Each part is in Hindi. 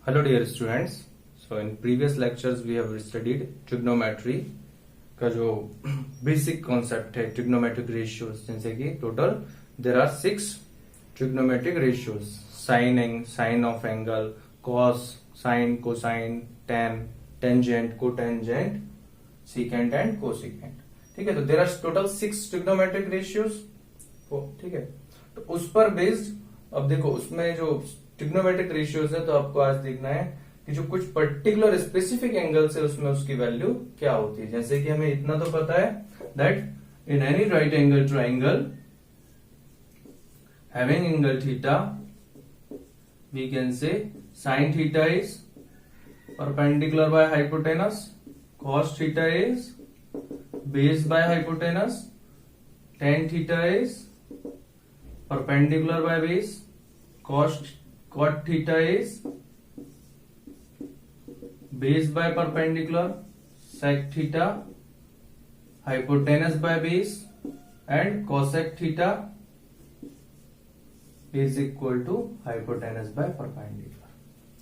Hello dear students. So in previous lectures we have studied trigonometry का जो बेसिक कॉन्सेप्ट है ट्रिग्नोमेट्रिक रेशियोज, जैसे कि total there are 6 trigonometric ratios, sine of angle, cos, sine, cosine, tan, tangent, cotangent, secant and cosecant. ठीक है, तो there are total 6 trigonometric ratios. ठीक है, तो उस पर बेस्ड अब देखो उसमें जो ट्रिग्नोमेट्रिक रेशियोज है, तो आपको आज देखना है कि जो कुछ पर्टिकुलर स्पेसिफिक एंगल्स है उसमें उसकी वैल्यू क्या होती है। जैसे कि हमें इतना तो पता है that in any right angle triangle having angle theta we can say sine theta is perpendicular by hypotenuse, cos theta is base by hypotenuse, tan theta is perpendicular by base, cot theta is base by perpendicular, sec theta hypotenuse by base and cosec theta is equal to hypotenuse by perpendicular।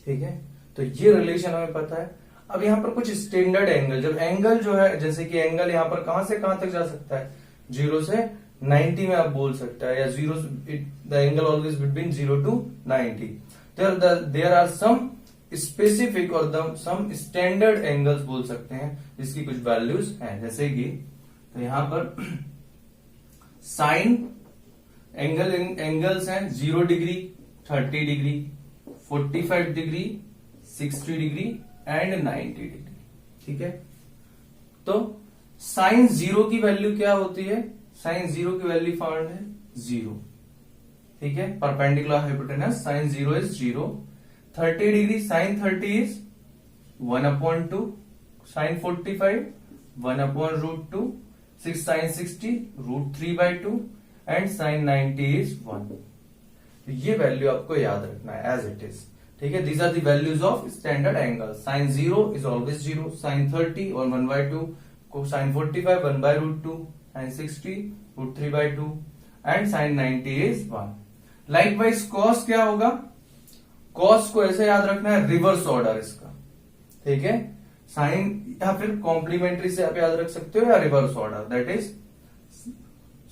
ठीक है, तो ये रिलेशन हमें पता है। अब यहाँ पर कुछ स्टैंडर्ड एंगल, जब एंगल जो है जैसे कि एंगल यहाँ पर कहां से कहां तक जा सकता है, 0 से 90 में आप बोल सकते हैं, या 0 the angle always between 0 to 90। There are some specific और सम स्टैंडर्ड एंगल्स बोल सकते हैं जिसकी कुछ वैल्यूज हैं। जैसे कि तो यहां पर साइन एंगल्स हैं 0 degree, 30 degree, 45 degree, 60 degree and 90 degree. ठीक है, तो साइन 0 की वैल्यू क्या होती है? साइन 0 की वैल्यू फाउंड है 0। ठीक है, perpendicular hypotenuse sine 0 is 0। 30 degree sine 30 is 1/2, sine 45 1/√2, 6 sine 60 √3/2 and sine 90 is 1। ये वैल्यू आपको याद रखना है एज इट इज। ठीक है, these are the values of standard angle. Sine 0 is always 0, sine 30 और 1/2, sine 45 1/√2, sin 60 √3/2 and sin 90 is 1। Likewise cos क्या होगा? कॉस को ऐसे याद रखना है, रिवर्स ऑर्डर इसका। ठीक है, साइन या फिर कॉम्प्लीमेंट्री से आप याद रख सकते हो, या reverse order, that is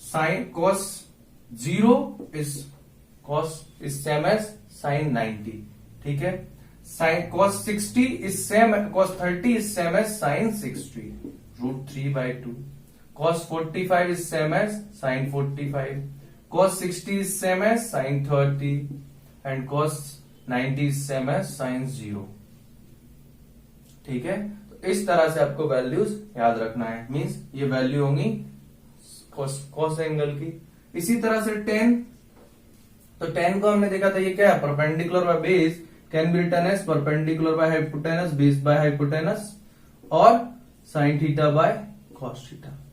sine cos 0 is same as sine 90। ठीक है, sine cos 60 is same, cos 30 is same as sine 60 √3/2। cos 45 is same as sin 45, cos 60 is same as sin 30 and cos 90 is same as sin 0। ठीक है, तो इस तरह से आपको वैल्यूज याद रखना है, मींस ये वैल्यू होंगी cos एंगल की। इसी तरह से tan, तो tan को हमने देखा था ये क्या है, perpendicular by base can be written as perpendicular by hypotenuse, base by hypotenuse और sin theta by cos theta.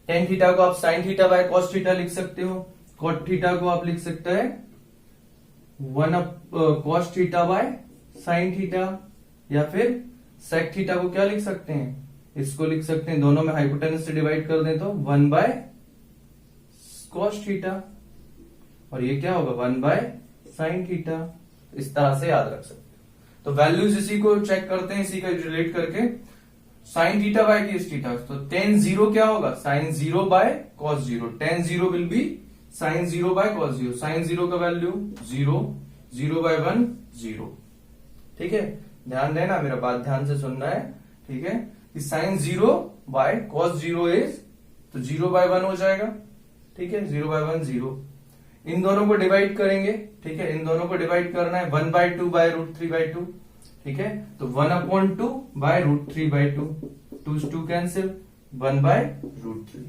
Tan theta को आप sine theta by cos theta लिख सकते हो, कॉट थीटा को आप लिख सकते हैं 1 cos theta by sine theta, या फिर सेक थीटा को क्या लिख सकते हैं, इसको लिख सकते हैं, दोनों में हाइपोटेनस से डिवाइड कर दें तो 1 बाय कॉस थीटा, और ये क्या होगा 1 बाय साइन थीटा। इस तरह से याद रख सकते हैं। तो वैल्यूज इसी को चेक करते हैं, इसी का रिलेट करके sine theta by cos theta, तो टेन 0 क्या होगा, sine 0 by cos 0। Tan 0 will be sine 0 by cos 0। Sine 0 का वैल्यू 0, 0/1 0। ठीक है, ध्यान देना, मेरा बात ध्यान से सुनना है। ठीक है, कि साइन 0 बाय कॉस 0 इज, तो 0/1 हो जाएगा। ठीक है, 0/1 0। इन दोनों को डिवाइड करेंगे। ठीक है, इन दोनों को डिवाइड करना है 1/2 बाय √3/2। ठीक है, तो 1/2 बाय √3/2, 2 कैंसिल, 1/√3।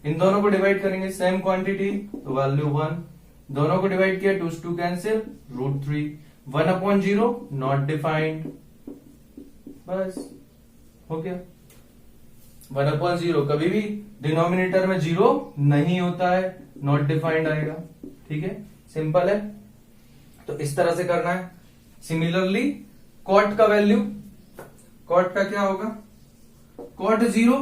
इन दोनों को डिवाइड करेंगे सेम क्वांटिटी, तो वैल्यू 1। दोनों को डिवाइड किया, 2 कैंसिल, √3, 1/0 नॉट डिफाइंड, बस हो गया। 1/0 कभी भी डिनोमिनेटर में 0 नहीं होता है, नॉट डिफाइंड आएगा। ठीक है, सिंपल है, तो इस तरह से करना है। सिमिलरली कॉट का वैल्यू, कॉट का क्या होगा, कॉट 0,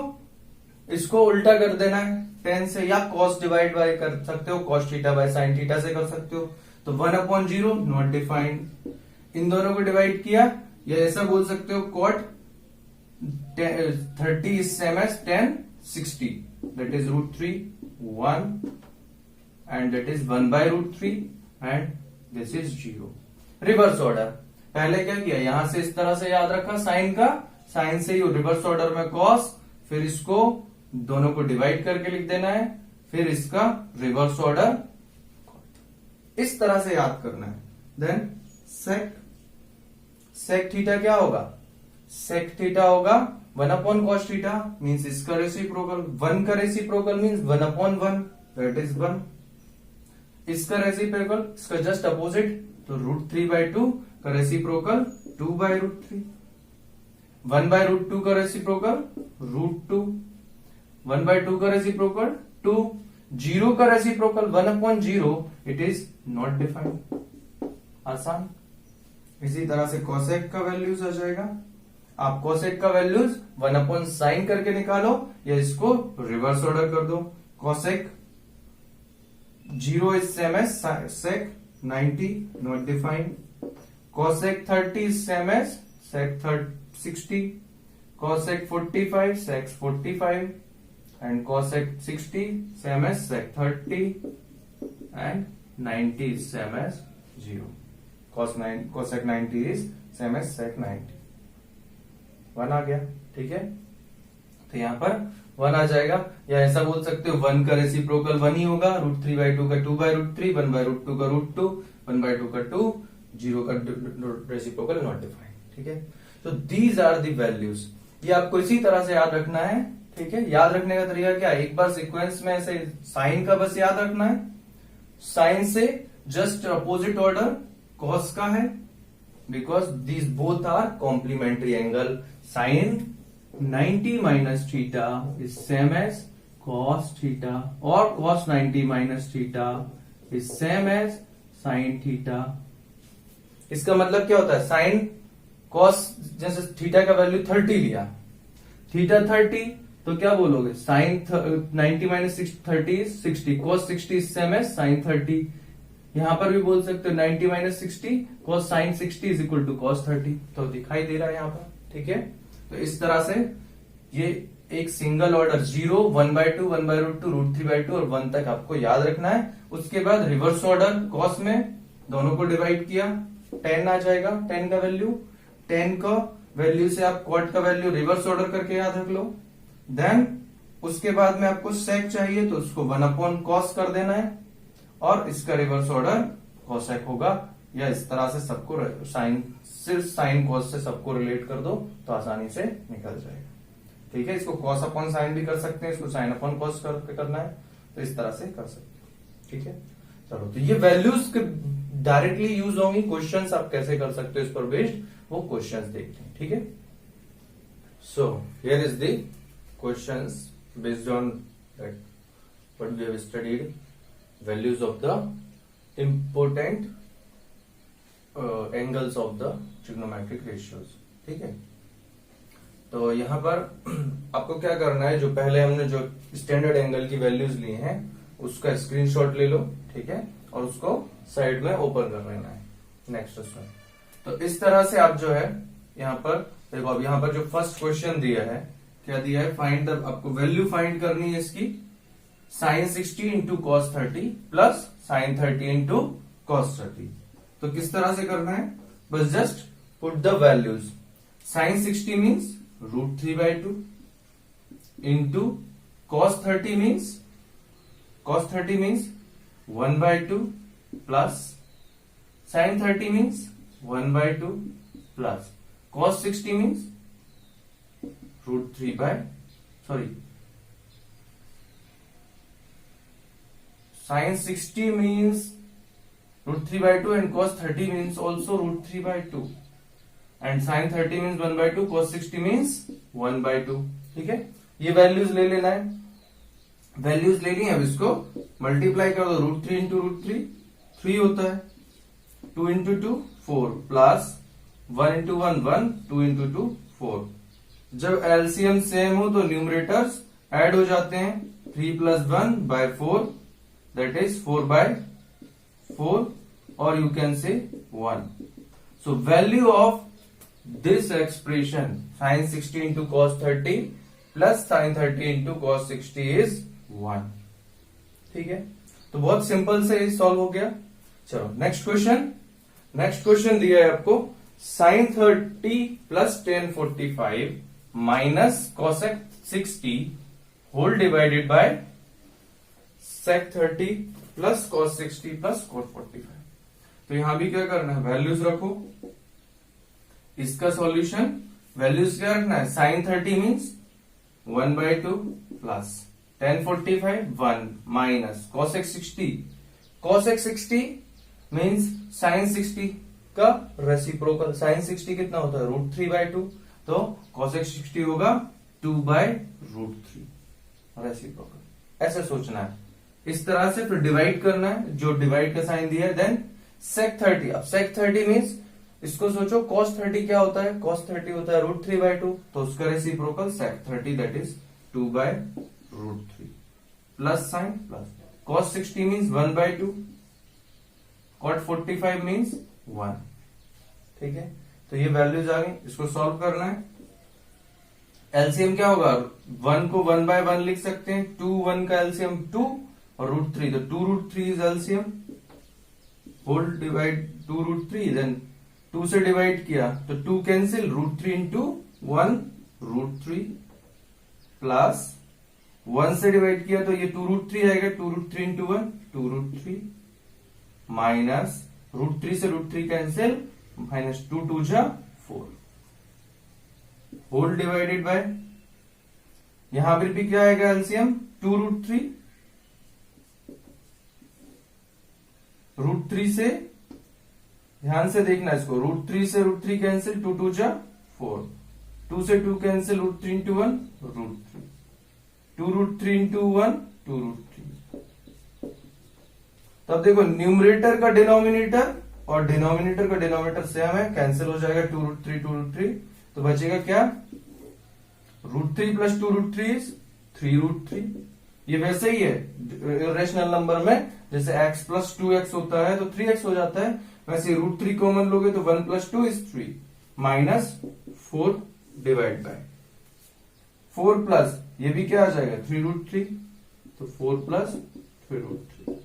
इसको उल्टा कर देना है 10 से, या कॉस डिवाइड बाय कर सकते हो, cos theta by sine theta से कर सकते हो। तो 1/0 नॉट डिफाइंड। इन दोनों को डिवाइड किया, या ऐसा बोल सकते हो cot 30 is same as tan 60, that is √3 1 and that is 1 by √3 and this is 0. Reverse order, पहले क्या किया, यहां से इस तरह से याद रखा साइन का, साइन से ही रिवर्स ऑर्डर में कॉस, फिर इसको दोनों को डिवाइड करके लिख देना है, फिर इसका रिवर्स ऑर्डर इस तरह से याद करना है. देन सेक थीटा क्या होगा, सेक थीटा होगा 1/cos थीटा, मीन्स इसका रेसिप्रोकल, 1 का रेसिप्रोकल मीन्स 1/1, दैट इज 1. इसका रेसिप्रोकल, इसका जस्ट अपोजिट, तो √3/2 का रेसिप्रोकल 2/√3, 1/√2 का रेसिप्रोकल √2, 1/2 का रेसिप्रोकल 2, 0 का reciprocal 1/0, it is not defined. आसान. इसी तरह से कोसेक का वैल्यूज आ जाएगा. आप कोसेक का वैल्यूज 1/sin करके निकालो, या इसको रिवर्स ऑर्डर कर दो. Cosec 0 is same as sec 90, not defined. Cosec 30 is same as sec 60. Cosec 45 sec 45, and cosec 60 same as sec 30, and 90 is same as 0. Cosec 90 is same as sec 90. 1 आ गया. ठीक है, तो यहां पर 1 आ जाएगा, या ऐसा बोल सकते हो 1 का रेसिप्रोकल 1 ही होगा, √3/2 का 2/√3, 1/√2 का √2, 1/2 का 2, 0 का रेसिप्रोकल नॉट डिफाइंड. ठीक है, तो दीज आर दी वैल्यूज. ये आपको इसी तरह से याद रखना है. ठीक है, याद रखने का तरीका क्या है, एक बार सीक्वेंस में ऐसे साइन का बस याद रखना है, साइन से जस्ट अपोजिट ऑर्डर कॉस का है, because these both are complementary angle. Sine 90 minus theta is same as cos theta, or cos 90 minus theta is same as sin theta. इसका मतलब क्या होता है, साइन cos, जैसे थीटा का वैल्यू 30 लिया, थीटा 30, तो क्या बोलोगे, sign 90 minus 30 is 60, cos 60 is same as sin 30. यहां पर भी बोल सकते हो 90 minus 60 cos sin 60 is equal to cos 30. तो दिखाई दे रहा है यहां पर. ठीक है, तो इस तरह से ये एक सिंगल ऑर्डर 0, 1/2, 1/√2, √3/2 और 1 तक आपको याद रखना है. उसके बाद रिवर्स ऑर्डर कॉस में दोनों को डिवाइड किया, 10 आ जाएगा, 10 का वैल्यू, 10 का वैल्यू से आप कॉट का वैल्यू रिवर्स ऑर्डर करके याद रख लो. देन उसके बाद में आपको सेक चाहिए, तो उसको 1/cos कर देना है, और इसका रिवर्स ऑर्डर कोसेक होगा, या इस तरह से सबको साइन, सिर्फ साइन कॉस से सबको रिलेट कर दो तो आसानी से निकल जाएगा. ठीक है, इसको कॉस अपॉन साइन भी कर सकते हैं, इसको साइन अपॉन कॉस करके करना है, तो इस तरह से कर सकते हो. ठीक है, चलो, तो ये वैल्यूज डायरेक्टली यूज होंगी. क्वेश्चंस आप कैसे कर सकते हो इस पर बेस्ड, वो क्वेश्चंस देखते हैं. ठीक है, so here is the questions based on that what we have studied, values of the important angles of the trigonometric ratios. ठीक है, तो यहां पर आपको क्या करना है, जो पहले हमने जो स्टैंडर्ड एंगल की वैल्यूज ली हैं उसका स्क्रीनशॉट ले लो. ठीक है, और उसको साइड में ओपन कर लेना है नेक्स्ट उसमें. तो इस तरह से आप जो है यहां पर देखो, अब यहां पर जो फर्स्ट क्वेश्चन दिया है, क्या दिया है, फाइंड द, आपको वैल्यू फाइंड करनी है इसकी, sine 60 into cos 30 plus sine 30 into cos 30. तो किस तरह से करना है, बस just put the values. Sine 60 means √3/2 into cos 30 means 1/2 plus sin 30 means 1/2 plus cos 60 means sin 60 means √3/2 and cos 30 means also √3/2 and sin 30 means 1/2, cos 60 means 1/2. ठीक है, ये वैल्यूज ले लेना है, वैल्यूज ले ली, अब इसको मल्टीप्लाई कर दो, √3 इंटू √3 3 होता है, 2 इंटू 2 4 प्लस 1 इंटू 1 1, 2 इंटू 2 4. जब एलसीएम सेम हो तो न्यूमरेटर्स ऐड हो जाते हैं, 3 + 1 by 4 that is 4/4 or you can say 1. So value of this expression sine 60 into cos 30 plus sine 30 into cos 60 is 1। ठीक है, तो बहुत सिंपल से सॉल्व हो गया। चलो नेक्स्ट क्वेश्चन। नेक्स्ट क्वेश्चन दिया है आपको sine 30 plus tan 45 minus cosec 60 whole divided by sec 30 plus cos 60 plus cot 45। तो यहां भी क्या करना है, वैल्यूज रखो। इसका सॉल्यूशन वैल्यूज क्या रखना है, sine 30 means 1/2 plus tan 45 1 minus cosec 60। Cosec 60 means sine 60 का रेसिप्रोकल। साइन 60 कितना होता है, √3/2, तो कॉसेक 60 होगा 2/√3 रेसिप्रोकल। ऐसे सोचना है, इस तरह से फिर डिवाइड करना है, जो डिवाइड का साइन दिया है। देन सेक 30, अब सेक 30 मीन्स इसको सोचो cos 30 क्या होता है, cos 30 होता है √3/2, तो उसका reciprocal sec 30 that is 2/√3 plus sine plus cos 60 means 1/2, cot 45 means 1। ठीक है, तो ये वैल्यूज आ गई, इसको सॉल्व करना है। एलसीएम क्या होगा, 1 को 1/1 लिख सकते हैं, 2 1 का एलसीएम 2 और √3, तो 2√3 इज एलसीएम, होल डिवाइड 2√3, देन 2 से डिवाइड किया तो 2 कैंसिल, √3 इंटू 1 √3 प्लस 1 से डिवाइड किया तो ये 2√3 आएगा, 2√3 इंटू 1 2√3 माइनस √3 से √3 कैंसिल, माइनस 2 2 जा 4 होल डिवाइडेड बाय, यहां पर भी क्या आएगा एलसीएम 2√3, √3 से ध्यान से देखना इसको, √3 से √3 कैंसिल, 2 2 जा 4, 2 से 2 कैंसिल, √3 इंटू 1 √3, 2√3 इंटू 1 2√3। तब देखो न्यूमरेटर का डिनोमिनेटर और डिनोमिनेटर का डिनोमिनेटर सेम है, कैंसिल हो जाएगा 2√3 2√3, तो बचेगा क्या, √3 प्लस 2√3 इज 3√3। ये वैसे ही है रेशनल नंबर में, जैसे x प्लस 2x होता है तो 3x हो जाता है, वैसे √3 कॉमन लोगे तो 1 plus 2 is 3 minus 4 divide by 4 plus ये भी क्या आ जाएगा 3√3, तो 4 प्लस 3√3।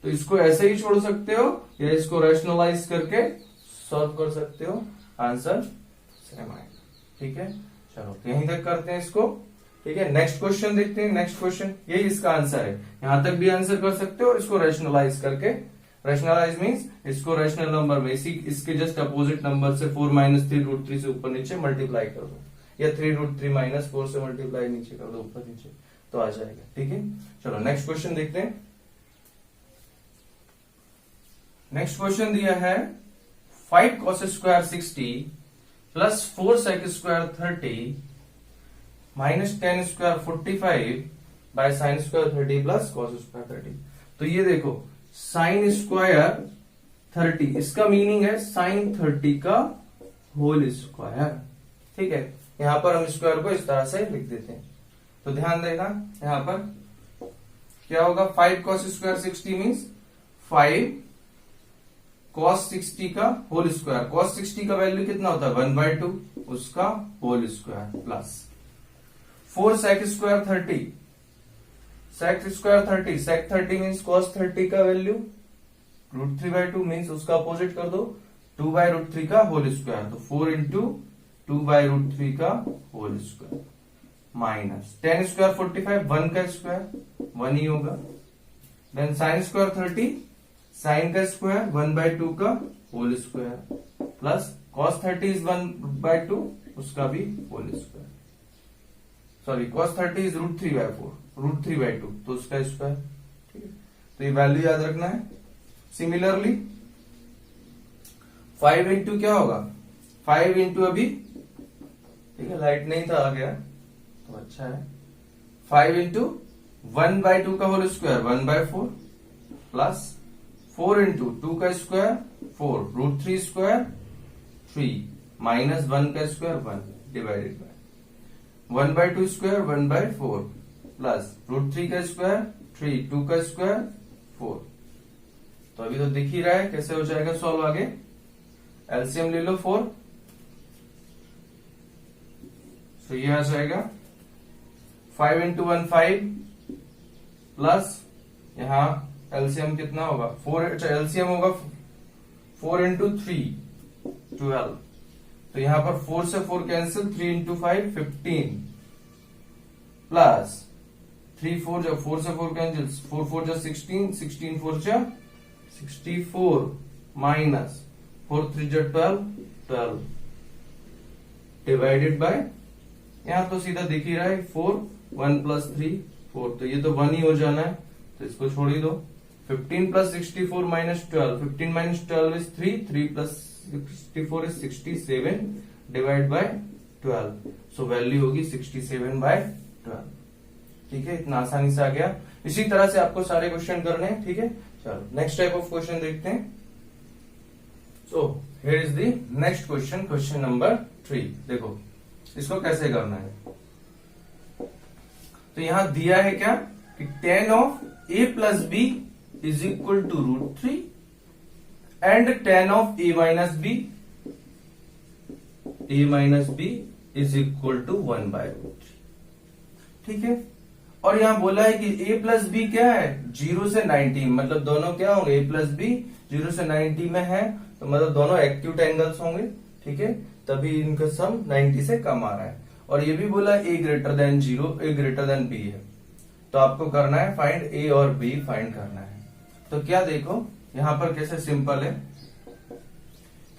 तो इसको ऐसे ही छोड़ सकते हो या इसको रैशनलाइज करके सॉल्व कर सकते हो, आंसर सेम आएगा। ठीक है, चलो यहीं तक करते हैं इसको। ठीक है, नेक्स्ट क्वेश्चन देखते हैं। नेक्स्ट क्वेश्चन यही इसका आंसर है, यहां तक भी आंसर कर सकते हो और इसको रैशनलाइज करके, रैशनलाइज मींस इसको रैशनल नंबर में इसके जस्ट अपोजिट नंबर से 4 माइनस 3√3 से ऊपर नीचे मल्टीप्लाई कर दो, या 3√3 माइनस 4 से मल्टीप्लाई नीचे कर दो ऊपर नीचे, तो आ जाएगा। ठीक है, चलो नेक्स्ट क्वेश्चन देखते हैं। नेक्स्ट क्वेश्चन दिया है 5 cos square 60 plus 4 sec square 30 minus 10 square 45 by sine square 30 plus cos square 30। तो ये देखो साइन स्क्वायर 30, इसका मीनिंग है साइन 30 का होल स्क्वायर। ठीक है, यहां पर हम स्क्वायर को इस तरह से लिख देते हैं, तो ध्यान देना यहां पर क्या होगा, 5 cos स्क्वायर 60 मीन्स 5 cos 60 का होल स्क्वायर। cos 60 का वैल्यू कितना होता है 1/2, उसका whole square plus 4 sec square 30, sec square 30, sec 30 means cos 30 का वैल्यू √3/2 मीन्स उसका अपोजिट कर दो 2/√3 का होल स्क्वायर, तो 4 इंटू 2/√3 का होल स्क्वायर माइनस 10 स्क्वायर 45, 1 का स्क्वायर 1 ही होगा, देन साइन स्क्वायर 30, साइन का स्क्वायर 1/2 का whole square plus cos 30 is 1/2, उसका भी whole square, sorry cos 30 is √3/2, तो उसका स्क्वायर। ठीक है, तो ये वैल्यू याद रखना है। सिमिलरली 5 इंटू क्या होगा, 5 इंटू अभी, ठीक है लाइट नहीं था, आ गया तो अच्छा है, 5 इंटू 1/2 का होल स्क्वायर 1/4 प्लस 4 इंटू 2 का स्क्वायर 4, √3 स्क्वायर 3 माइनस 1 का square 1 divided by 1/2 square 1/4 plus √3 का स्क्वायर 3, 2 का स्क्वायर 4। तो अभी तो दिख ही रहा है कैसे हो जाएगा सॉल्व आगे। एलसीएम ले लो 4, तो ये आ जाएगा 5 इंटू 1 5 प्लस यहां एलसीएम कितना होगा 4, एलसीएम होगा 4 इंटू 3 12, तो यहां पर 4 से 4 कैंसिल, 3 इंटू 5 15 प्लस 3 4 जब 4 से 4 कैंसिल, 4 4 जा 16, 16 4 जा 64 माइनस 4 3 जा 12 12 डिवाइडेड बाय, यहां तो सीधा दिख ही रहा है 4 1 प्लस 3 4, तो ये तो 1 ही हो जाना है, तो इसको छोड़ ही दो। 15 plus 64 minus 12, 15 minus 12 is 3, 3 plus 64 is 67 divide by 12, so value होगी 67 बाय 12। ठीक है, इतना आसानी से आ गया। इसी तरह से आपको सारे क्वेश्चन करने हैं। ठीक है, चलो नेक्स्ट टाइप ऑफ क्वेश्चन देखते हैं। सो here is the next question, question number 3। देखो इसको कैसे करना है, तो यहां दिया है क्या कि tan of a plus B is equal to √3 and tan of a minus B is equal to 1/√3। ठीक है, और यहां बोला है कि a प्लस बी क्या है 0 से 90, मतलब दोनों क्या होंगे a प्लस बी 0 से 90 में है, तो मतलब दोनों एक्यूट एंगल्स होंगे। ठीक है, तभी इनका सम 90 से कम आ रहा है। और ये भी बोला a greater than 0, a greater than b है, तो आपको करना है फाइंड a और b फाइंड करना है। तो क्या देखो यहां पर कैसे सिंपल है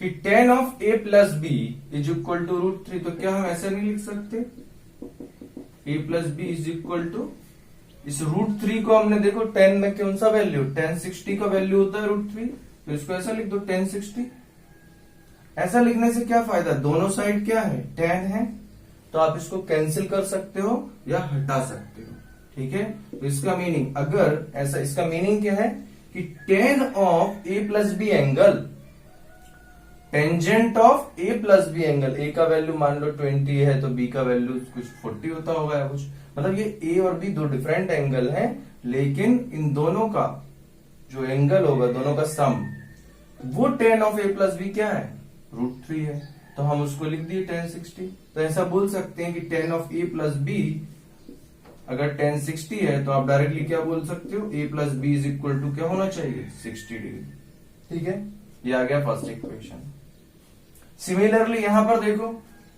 कि tan of a plus B is equal to √3, तो क्या हम ऐसे नहीं लिख सकते a plus B is equal to, इस √3 को हमने देखो 10 में कौन सा वैल्यू 1060 का वैल्यू होता है √3, तो इसको ऐसा लिख दो 1060। ऐसा लिखने से क्या फायदा, दोनों साइड क्या है 10 है, तो आप इसको कैंसिल कर सकते हो या हटा सकते हो। ठीक है, तो इसका मीनिंग अगर ऐसा, इसका मीनिंग क्या है कि tan of a plus B angle, tangent of a plus B angle, a का वैल्यू मान लो 20 है तो b का वैल्यू कुछ 40 होता होगा या कुछ, मतलब ये a और b दो डिफरेंट एंगल हैं, लेकिन इन दोनों का जो एंगल होगा दोनों का सम, वो tan of a plus B क्या है √3 है, तो हम उसको लिख दिए 1060। तो ऐसा बोल सकते हैं कि tan of a plus B अगर 1060 है तो आप डायरेक्टली क्या बोल सकते हो a plus B is equal to क्या होना चाहिए 60 डिग्री। ठीक है, ये आ गया फर्स्ट इक्वेशन। सिमिलरली यहां पर देखो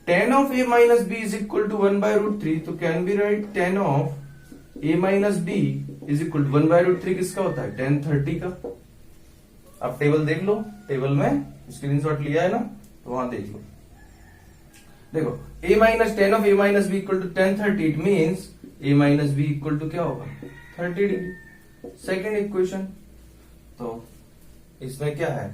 tan of a minus B is equal to 1/√3, तो can be write tan of a minus B is equal to 1/√3 किसका होता है tan 30 का। आप टेबल देख लो, टेबल में स्क्रीनशॉट लिया है ना, तो वहां देख लो। देखो a minus tan of a minus B equal to tan 30, it means a minus B equal to क्या होगा 30 डिग्री। सेकेंड इक्वेशन, तो इसमें क्या है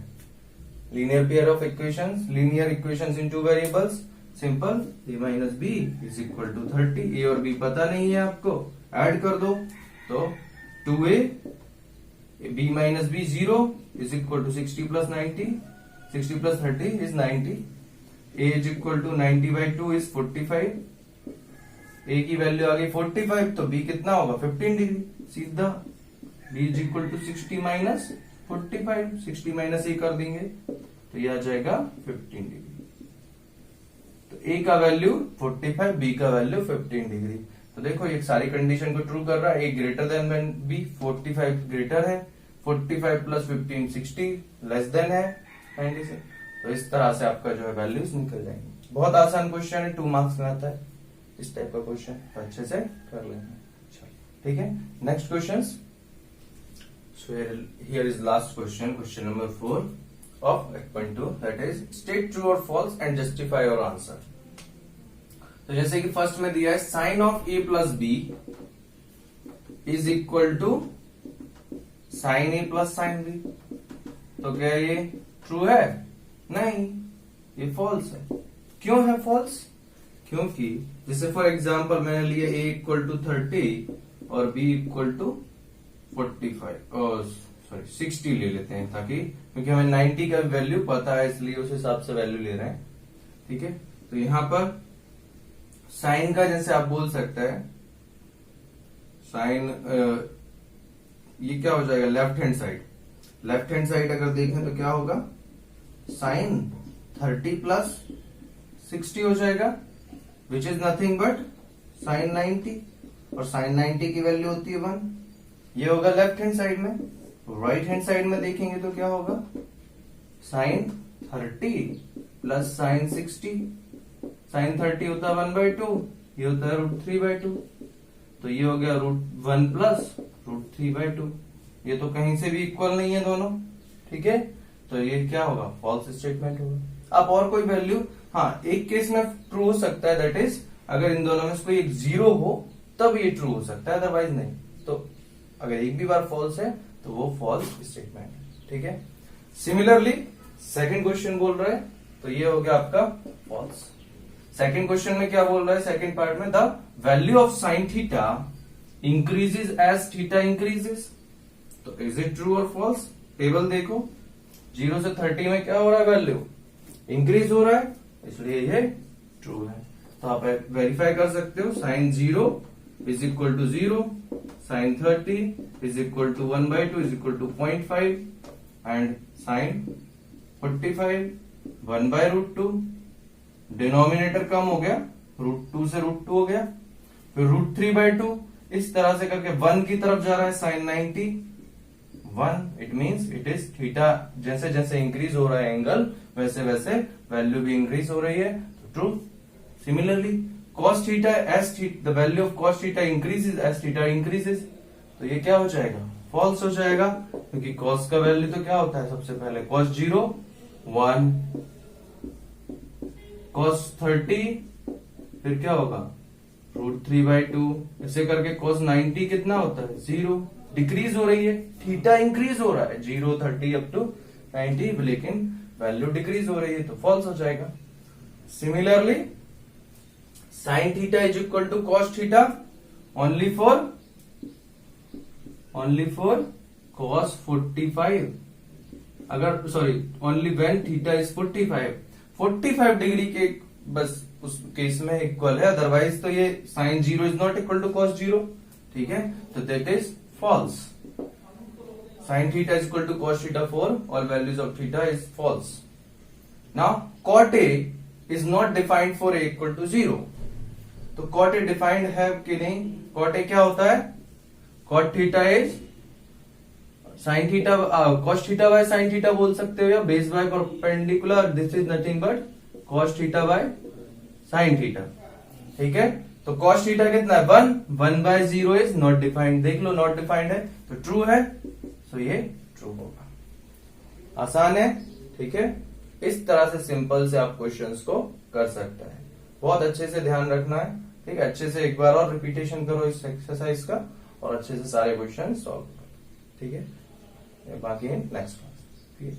linear pair of equations, linear equations in two variables, simple a minus B is equal to 30, a और b पता नहीं है आपको, ऐड कर दो, तो 2a b minus B 0 is equal to 60 plus 90, 60 plus 30 is 90, a is equal to 90/2 is 45, a की वैल्यू आ गई 45, तो b कितना होगा 15 डिग्री, सीधा b is equal to 60 minus 45, 60 minus a कर देंगे तो ये आ जाएगा 15 डिग्री। तो a का वैल्यू 45, b का वैल्यू 15 डिग्री। तो देखो ये सारी कंडीशन को ट्रू कर रहा है, a greater than b, 45 greater है, 45 प्लस 15 60 लेस देन है 90 से। तो इस तरह से आपका जो है वैल्यूज निकल जाएंगे। बहुत आसान क्वेश्चन है, 2 मार्क्स में आता है इस टाइप का क्वेश्चन, तो अच्छे से कर लेना। ठीक है, next question. So here is last question, question number 4 of 8.2, that is state true or false and justify your answer। तो जैसे कि फर्स्ट में दिया है sine of a plus B is equal to sine a plus sine b, तो क्या ये ट्रू है? नहीं, ये फॉल्स है। क्यों है फॉल्स? क्योंकि जैसे फॉर एग्जांपल मैंने लिया a इक्वल टू 30 और b इक्वल टू 45 और सॉरी 60 ले लेते हैं, ताकि क्योंकि हमें 90 का वैल्यू पता है इसलिए उस हिसाब से वैल्यू ले रहे हैं। ठीक है, तो यहां पर साइन का जैसे आप बोल सकते हैं साइन, ये क्या हो जाएगा left hand side, left hand side अगर देखें तो क्या होगा साइन 30 प्लस 60 हो जाएगा, which is nothing but sine 90, और साइन 90 की वैल्यू होती है 1। ये होगा लेफ्ट हैंड साइड में। राइट हैंड साइड में देखेंगे तो क्या होगा, साइन 30 प्लस साइन 60। साइन 30 होता है 1/2, ये होता है √3/2, तो ये हो गया √1 प्लस √3/2। ये तो कहीं से भी इक्वल नहीं है दोनों, ठीक है, तो ये क्या होगा, फॉल्स स्टेटमेंट होगा। अब और कोई वैल्यू, हाँ एक केस में ट्रू हो सकता है, दैट इज अगर इन दोनों में से कोई एक 0 हो तब ये ट्रू हो सकता है, अदरवाइज नहीं। तो अगर एक भी बार फॉल्स है तो वो फॉल्स स्टेटमेंट है, ठीक है। सिमिलरली सेकंड क्वेश्चन बोल रहा है, तो ये हो गया आपका फॉल्स। सेकंड क्वेश्चन में क्या बोल रहा है, सेकंड पार्ट में, the value of sine theta increases as theta increases. तो इज इट ट्रू और फॉल्स? टेबल देखो, 0 से 30 में क्या हो रहा है, वैल्यू इंक्रीज हो रहा है, इसलिए ये ट्रू है। तो आप वेरीफाई कर सकते हो, sine 0 is equal to 0, sine 30 is equal to 1/2 is equal to 0.5, and sine 45 1/√2। Denominator कम हो गया, √2 से √2 हो गया, फिर √3/2, इस तरह से करके 1 की तरफ जा रहा है sine 90 1। It means it is theta, जैसे जैसे इंक्रीज हो रहा है एंगल, वैसे वैसे वैल्यू भी इंक्रीज हो रही है, तो true. Similarly cos theta as the value of cos theta increases as theta increases, तो ये क्या हो जाएगा, फॉल्स हो जाएगा, क्योंकि cos का वैल्यू तो क्या होता है, सबसे पहले cos 0 1, cos 30 फिर क्या होगा √3/2, ऐसे करके cos 90 कितना होता है 0, डिक्रीज हो रही है, थीटा इंक्रीज हो रहा है 0 30 अप टू 90, लेकिन वैल्यू डिक्रीज हो रही है, तो फॉल्स हो जाएगा। Similarly sine theta is equal to cos theta only for cos 45, अगर sorry only when theta is 45 degree के बस उस केस में इक्वल है, अदरवाइज तो ये sine 0 is not equal to cos 0, ठीक है, तो that is false. Sine theta is equal to cos theta for all values of theta is false. Now cot A is not defined for A equal to 0, तो cot A डिफाइंड है कि नहीं, cot A क्या होता है, cot theta is sine theta, cos theta by sine theta बोल सकते हो, या base by perpendicular, this is nothing but cos theta by sine theta, ठीक है। तो cos थीटा कितना है 1/0 इज नॉट डिफाइंड, देख लो नॉट डिफाइंड है, तो ट्रू है, तो ये ट्रू होगा। आसान है, ठीक है, इस तरह से सिंपल से आप क्वेश्चंस को कर सकते हैं। बहुत अच्छे से ध्यान रखना है, ठीक है, अच्छे से एक बार और रिपीटेशन करो इस एक्सरसाइज का, और अच्छे से सारे क्वेश्चन सॉल्व करो, ठीक है। बाकी नेक्स्ट क्लास, ठीक है।